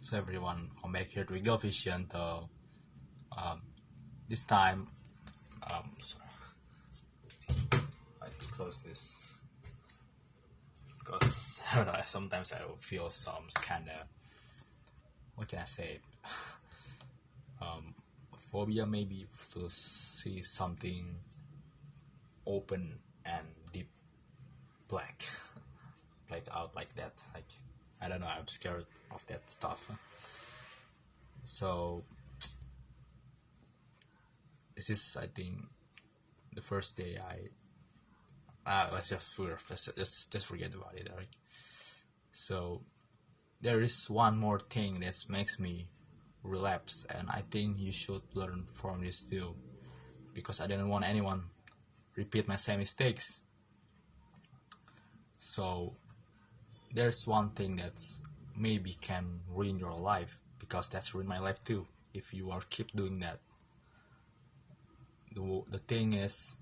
So everyone, come back here to Eagle Vision. Um, this time, sorry, I have to close this because I don't know. Sometimes I feel some kind of, what can I say, phobia maybe, to see something open and deep black, black out like that. Like, I don't know. I'm scared of that stuff. So this is, I think, the first day let's just forget about it, alright? So there is one more thing that makes me relapse, and I think you should learn from this too, because I didn't want anyone repeat my same mistakes. So there's one thing that's maybe can ruin your life, because that's ruined my life too if you are keep doing that. The thing is,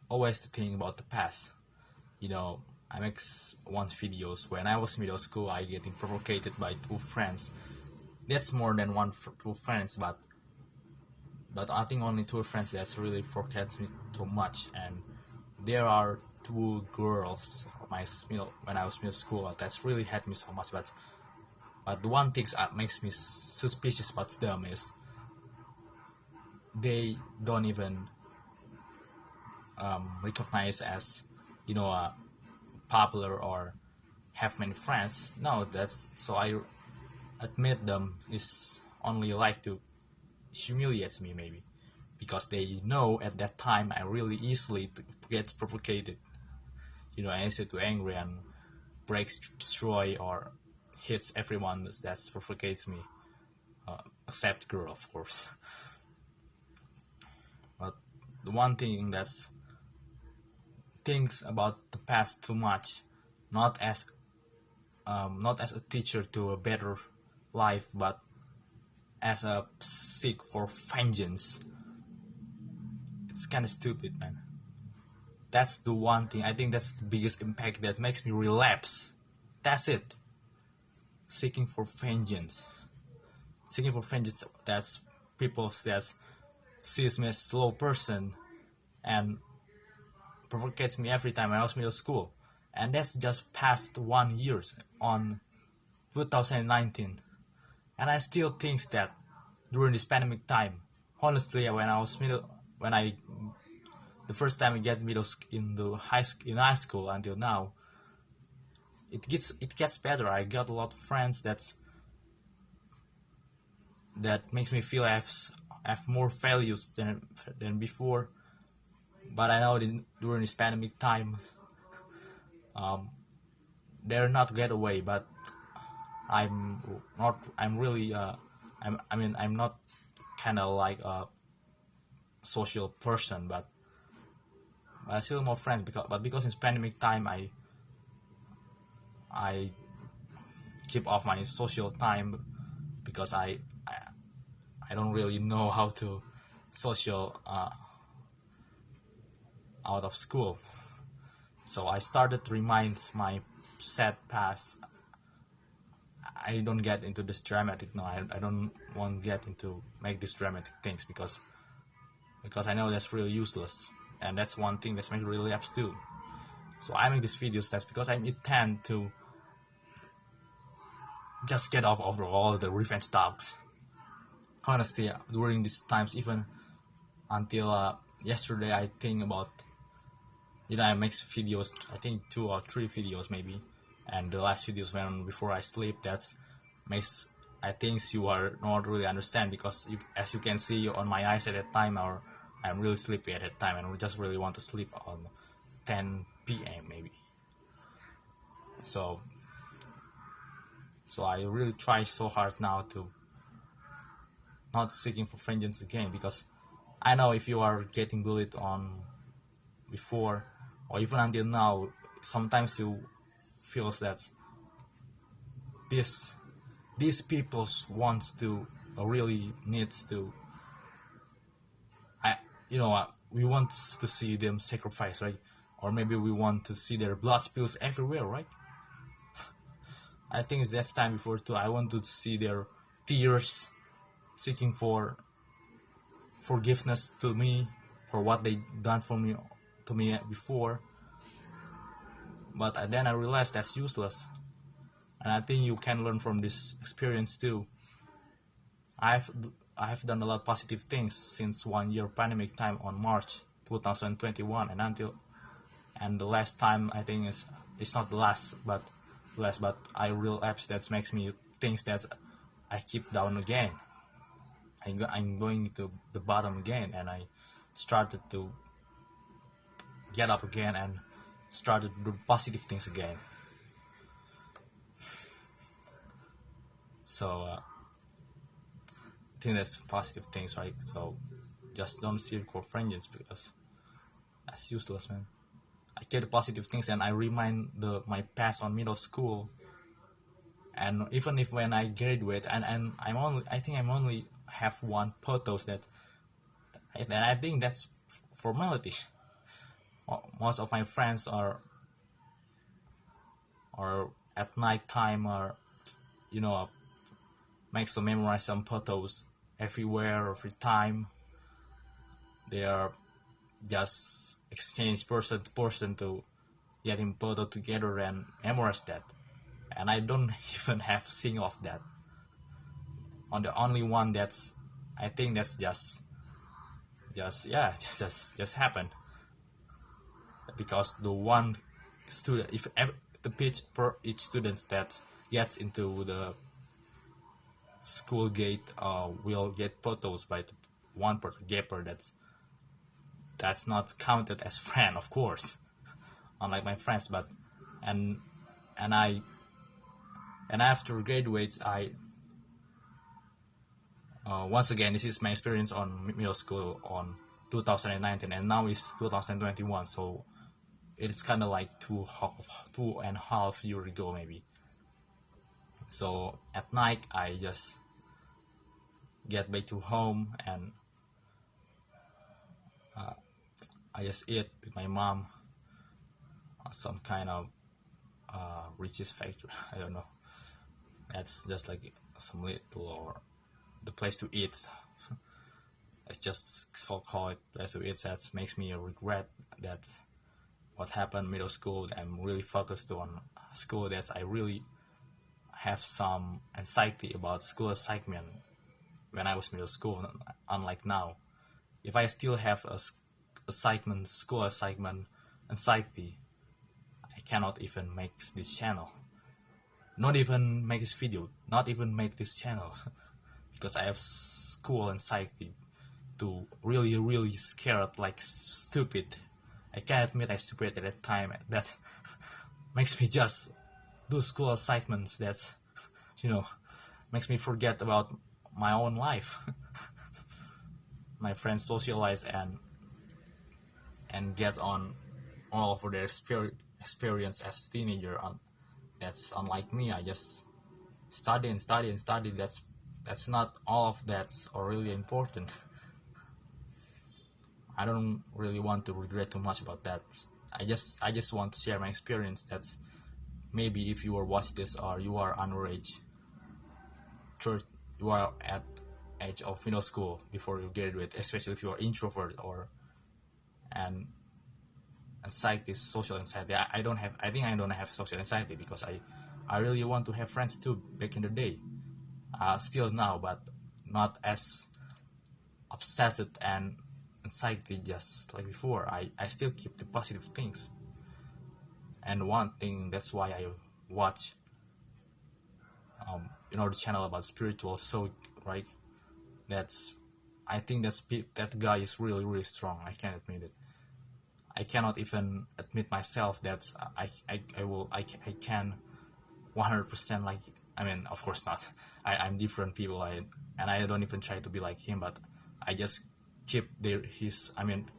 always to think about the past. I make one videos when I was middle school. I getting provoked by two friends. That's more than two friends, but I think only two friends that's really forget me too much. And there are two girls when I was middle school that's really hurt me so much. But the one thing that makes me suspicious about them is they don't even recognize as popular or have many friends. No, that's so I admit them is only like to humiliate me maybe, because they know at that time I really easily gets provoked. I easy to angry and breaks, destroy, or hits everyone that provocates me, except girl, of course. But the one thing that's thinks about the past too much, not as not as a teacher to a better life, but as a seek for vengeance. It's kind of stupid, man. That's the one thing. I think that's the biggest impact that makes me relapse. That's it. Seeking for vengeance. Seeking for vengeance. That's people that sees me as a slow person and provocates me every time I was middle school. And that's just past 1 year on 2019. And I still think that during this pandemic time, honestly, when I the first time I get middle in the high school until now, it gets better. I got a lot of friends that makes me feel I have more values than before. But I know during this pandemic time, they're not get away. But I'm not. I'm really. I'm not kind of like a social person, but I still more friends because in pandemic time I keep off my social time because I don't really know how to social out of school. So I started to remind my sad past. I don't get into this dramatic. No, I don't want to get into make these dramatic things because I know that's really useless, and that's one thing that's make me really ups too. So I make these videos that's because I intend to just get off of all the revenge talks. Honestly, during these times, even until yesterday, I think about I make videos. I think 2 or 3 videos maybe, and the last videos when before I sleep. That's makes I think you are not really understand because as you can see on my eyes at that time, or I'm really sleepy at that time, and we just really want to sleep on 10 p.m. maybe. So I really try so hard now to not seeking for vengeance again, because I know if you are getting bullied on before or even until now, sometimes you feels that this these people wants to really needs to I we want to see them sacrifice, right? Or maybe we want to see their blood spills everywhere, right? I think it's that time before too. I want to see their tears seeking for forgiveness to me for what they done for me to me before. But then I realized that's useless, and I think you can learn from this experience too. I've I've done a lot of positive things since 1 year pandemic time on March 2021 and until and the last time I think is it's not the last but I real apps that makes me things that I keep down again. I'm going to the bottom again, and I started to get up again and started to do positive things again. So I think that's positive things, right? So just don't seek for vengeance because that's useless, man. I get the positive things and I remind my past on middle school, and even if when I graduate and I think I'm only have one photos and I think that's formality. Most of my friends are at night time or you know makes to memorize some photos everywhere every time they are just exchange person to person to getting photo together and memorize that, and I don't even have a single of that. On the only one that's I think that's just yeah just happened because the one student if the pitch per each student that gets into the school gate will get photos by the one photographer that's not counted as friend, of course, unlike my friends. But and and I and after graduates I once again this is my experience on middle school on 2019 and now it's 2021, so it's kind of like 2.5 years ago maybe. So at night I just get back to home and I just eat with my mom some kind of riches factory. I don't know. That's just like some little or the place to eat. It's just so-called place to eat that makes me regret that what happened middle school. I'm really focused on school that I really have some anxiety about school assignment when I was middle school, unlike now. If I still have a assignment, school assignment anxiety, I cannot even make this channel. Not even make this video, not even make this channel because I have school anxiety to really scared like stupid. I can admit I stupid at that time. That makes me just do school assignments that you know makes me forget about my own life. My friends socialize and get on all of their experience as teenager. That's unlike me. I just study and study and study. That's not all of that's or really important. I don't really want to regret too much about that. I just want to share my experience. That's maybe if you are watching this or you are underage, church, you are at age of middle school before you graduate, especially if you are introvert or and anxiety, social anxiety. I don't have. I think I don't have social anxiety because I really want to have friends too back in the day. Still now, but not as obsessed and anxiety just like before. I still keep the positive things. And one thing that's why I watch the channel about spiritual so right that's I think that guy is really strong. I can admit it. I cannot even admit myself that I can 100% like. I mean, of course not. I'm different people. And I don't even try to be like him, but I just keep his. I mean,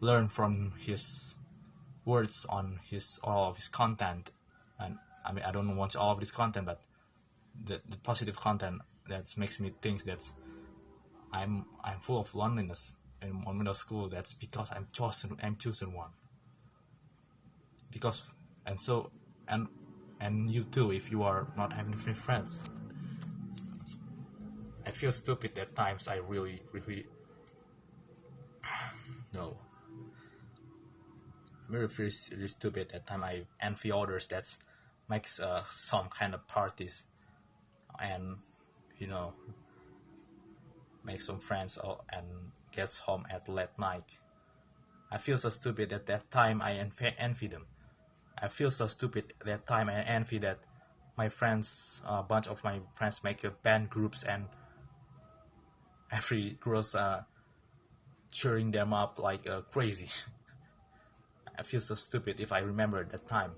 learn from his words on his all of his content. And I mean, I don't watch all of his content, but the positive content that makes me think that I'm full of loneliness in middle school. That's because I'm chosen one. Because and so and and you too if you are not having free friends. I feel stupid at times. I really no. I really feel really stupid at times. I envy others that makes some kind of parties and you know make some friends and gets home at late night. I feel so stupid at that time. I envy them. I feel so stupid at that time. I envy that my friends, a bunch of my friends make a band groups and every girl's cheering them up like crazy. I feel so stupid if I remember that time.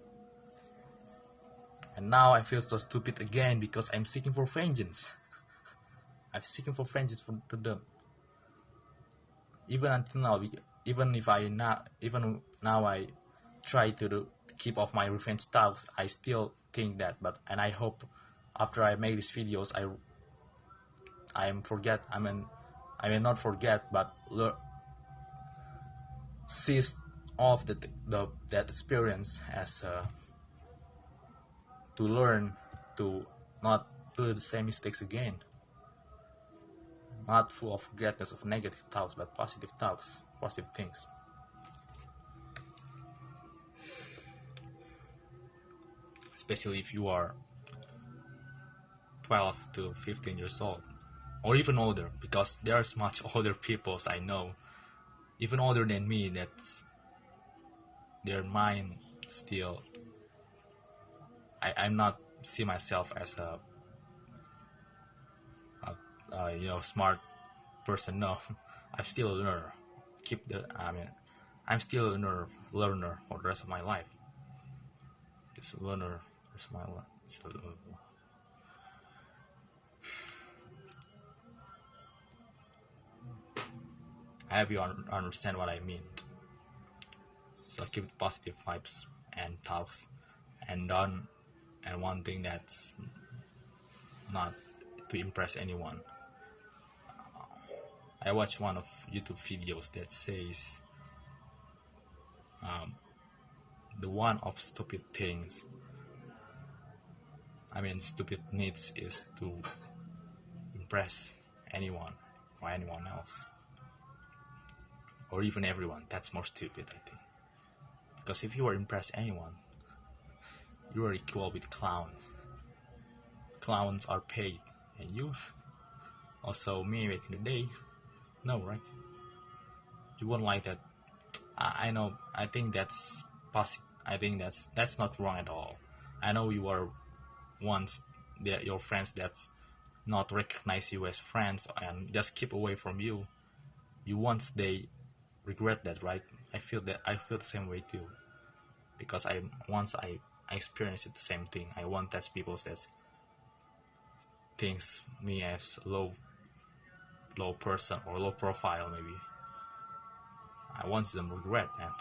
And now I feel so stupid again because I'm seeking for vengeance. I'm seeking for vengeance to them. Even until now, even if I not even now I try to keep off my revenge stuff, I still think that. But and I hope after I make these videos, I am forget. I may not forget, but seize off that experience as to learn to not do the same mistakes again. Not full of regretness of negative thoughts, but positive thoughts, positive things. Especially if you are 12 to 15 years old, or even older, because there's much older people I know, even older than me, that their mind still. I'm not see myself as smart person. No, I'm still a learner. I'm still a learner for the rest of my life. Just a learner for the rest of my life. So, I hope you understand what I mean. So keep the positive vibes and thoughts, and done. And one thing that's not to impress anyone. I watched one of YouTube videos that says the one of stupid things, stupid needs is to impress anyone or anyone else, or even everyone. That's more stupid, I think. Because if you are impress anyone, you are equal with clowns. Clowns are paid, and you also me back in the day, no, right? You won't like that. I know. I think that's possible. I think that's not wrong at all. I know you are once your friends that's not recognize you as friends and just keep away from you. You once they regret that, right? I feel the same way too, because I experienced the same thing. I want that people that thinks me as low person or low profile maybe. I want them regret and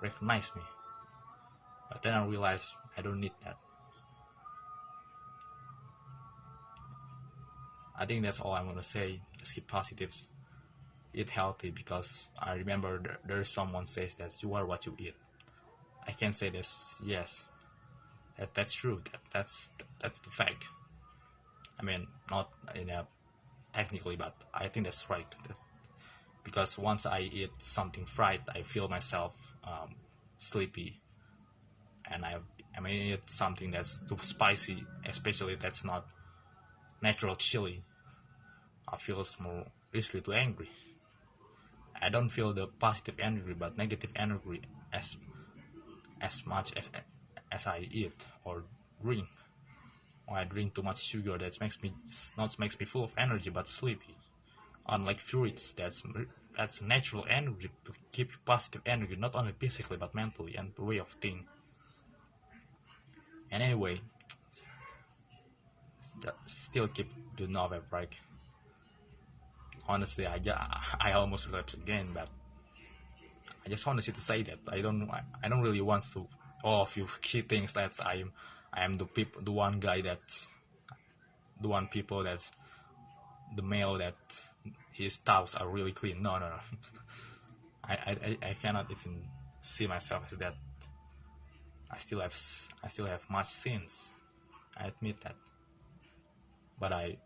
recognize me. But then I realized I don't need that. I think that's all I'm gonna say. Just keep positives, eat healthy, because I remember there is someone says that you are what you eat. I can say this, yes, that's true. That's the fact. Not in a technically, but I think that's right. Because once I eat something fried, I feel myself sleepy, and eat something that's too spicy, especially that's not natural chili. I feel more easily too angry. I don't feel the positive energy, but negative energy as much as I eat or drink. Or I drink too much sugar, that makes me full of energy but sleepy. Unlike fruits, that's natural energy to keep positive energy, not only physically but mentally and the way of thinking. And anyway, still keep the Nofap, right? Honestly, I almost relapsed again, but I just wanted to say that I don't really want to all of you key things that I am the one guy that's the one people that's the male that his thoughts are really clean. No, no, no. I cannot even see myself as that. I still have much sins. I admit that, but I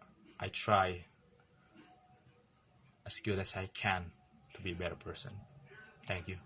try as good as I can to be a better person. Thank you.